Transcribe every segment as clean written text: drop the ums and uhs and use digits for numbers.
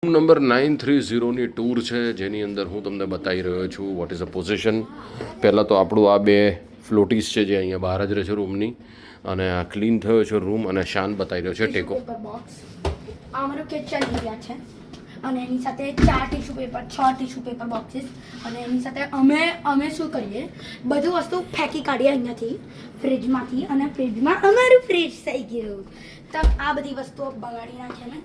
Room number 930ની tour છે જેની અંદર હું તમને બતાવી રહ્યો છું વોટ ઇઝ અ પોઝિશન. પહેલાં તો આપણું આ બે ફ્લોટીસ છે જે અહીંયા બહાર જ રહે છે રૂમની, અને આ ક્લીન થયો છે રૂમ, અને શાન બતાવી રહ્યો છે ટેકો. આ અમારો કિચન એરિયા છે અને એની સાથે 4 tissue paper, 6 tissue paper boxes, અને એની સાથે અમે શું કરીએ, બધું વસ્તુ ફેંકી કાઢીએ અહીંયાથી ફ્રીજમાંથી, અને ફ્રીજમાં અમારું ફ્રીજ થઈ ગયું. તો આ બધી વસ્તુઓ બગાડી નાખીએ અમે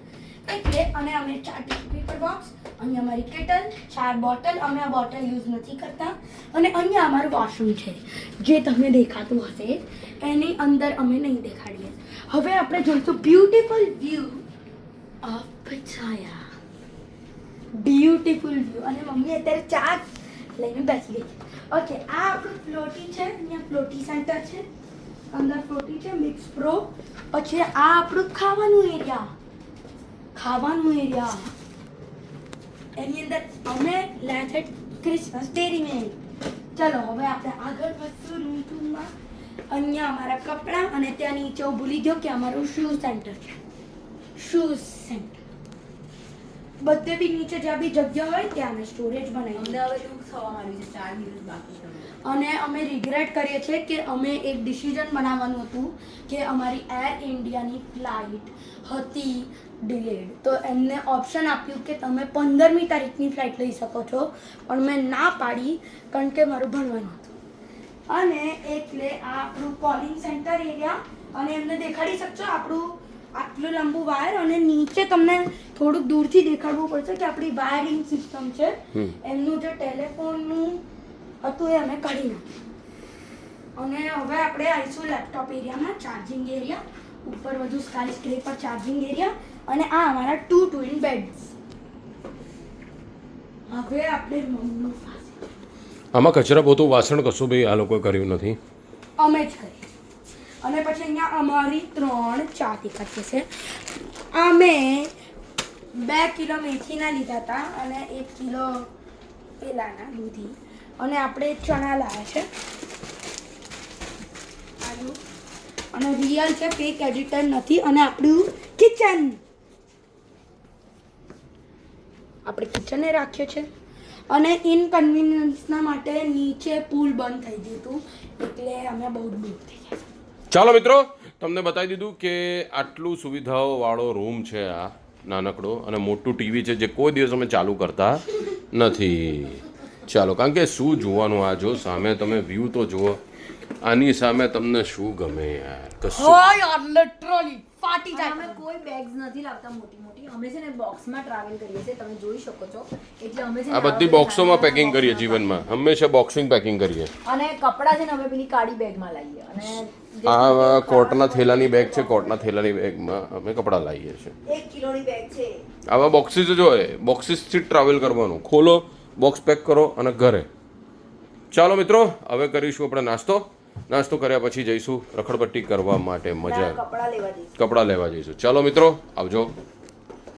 એટલે, અને અમે 4 ટીશ્યુ પેપર બોક્સ, અહીંયા અમારી કેટલ, 4 બોટલ, અમે આ બોટલ યુઝ નથી કરતા, અને અહીંયા અમારું વોશરૂમ છે જે તમને દેખાતું હશે, એની અંદર અમે નહીં દેખાડીએ. હવે આપણે જોઈશું બ્યુટીફુલ વ્યૂ ઓફ પચાયા. Beautiful view. અને મમ્મી અત્યારે ચા લઈને બેસી ગઈ. ઓકે, આ આપણું ફ્લોટી છે, અહીંયા ફ્લોટી સેન્ટર છે, અંદર ફ્લોટી છે, મિક્સ પ્રો. પછી આ આપણું ખાવાનું એરિયા, એની અંદર અમે લાયા છે ક્રિસમસ ડેરી મિલ્ક. ચલો હવે આપણે આગળ વધશું રૂમમાં. અહીંયા અમારા કપડાં, અને ત્યાં નીચે હું ભૂલી ગયો કે અમારું શૂઝ સેન્ટર છે. શૂઝ સેન્ટર બધે બી નીચે જ્યાં બી જગ્યા હોય ત્યાં અમે સ્ટોરેજ બનાવી. અમદાવાદ એવું થવા માંડ્યું છે, 4 દિવસ બાકી છે. અને અમે રિગ્રેટ કરીએ છીએ કે અમે એક ડિસિઝન બનાવવાનું હતું કે અમારી એર ઇન્ડિયાની ફ્લાઇટ હતી ડિલેડ, તો એમને ઓપ્શન આપ્યું કે તમે 15મી તારીખની ફ્લાઇટ લઈ શકો છો, પણ મેં ના પાડી કારણ કે મારું ભણવાનું હતું. અને એટલે આ આપણું કોલિંગ સેન્ટર એરિયા, અને એમને દેખાડી શકશો આપણું આટલું લાંબુ વાયર, અને નીચે તમને થોડુંક દૂરથી દેખાડવું પડશે કે આપણી વાયરિંગ સિસ્ટમ છે. એમનું જે ટેલિફોનનું હતું એ અમે કાઢી નાખ્યું. અને હવે આપણે આવીશું લેપટોપ એરિયામાં, ચાર્જિંગ એરિયા, ઉપર બધું સ્કાય સ્ક્રેપર ચાર્જિંગ એરિયા, અને આ અમારા 2 ટ્વિન બેડ્સ. હવે આપણે રૂમનું આમાં કચરા પોતું વાસણ કશું બી આ લોકોએ કર્યું નથી, અમે જ કરી. અને પછી અહીંયા અમારી 3 ચા દેખાતી છે. અમે 2 કિલો મેથીના લીધા હતા અને 1 કિલો પેલાના દૂધી, અને આપણે ચણા લાવ્યા છે આલુ, અને રિયલ છે, ફેક એડિટર નથી. અને આપણું કિચન, આપણે કિચને રાખ્યો છે. અને ઇનકન્વીનિયન્સના માટે નીચે પુલ બંધ થઈ ગયું હતું એટલે અમે બહુ દૂર થઈ ગયા. ચાલો મિત્રો, તમને બતાવી દીધું કે આટલું સુવિધાઓવાળો રૂમ છે આ નાનકડો, અને મોટું ટીવી છે જે કોઈ દિવસ અમે ચાલુ કરતા નથી. ચાલો, કારણ કે શું જોવાનું, આ જો સામે તમે વ્યૂ તો જુઓ, આની સામે તમને શું ગમે યાર? કશું યાર લિટરલી ફાટી જાય. અમે કોઈ બેગ્સ નથી લાવતા મોટી મોટી, અમે છે ને બોક્સમાં ટ્રાવેલ કરીએ છીએ, તમે જોઈ શકો છો. એટલે અમે છે ને આ બધી બોક્સોમાં પેકિંગ કરીએ જીવનમાં, હંમેશા બોક્સિંગ પેકિંગ કરીએ. અને કપડાં છે ને અમે પેલી કાળી બેગમાં લાવીએ. અને આ કોટના થેલાની બેગ છે, કોટના થેલાની બેગમાં અમે કપડાં લાવીએ છીએ. 1 કિલોની બેગ છે. આવા બોક્સીસ જ હોય, બોક્સીસથી જ ટ્રાવેલ કરવાનું. ખોલો, બોક્સ પેક કરો અને ઘરે. ચાલો મિત્રો, હવે કરીશું આપણે નાસ્તો કર્યા પછી જઈશું રખડપટ્ટી કરવા માટે. મજા, કપડાં લેવા જઈશું. કપડાં લેવા જઈશું. ચાલો મિત્રો, આવજો.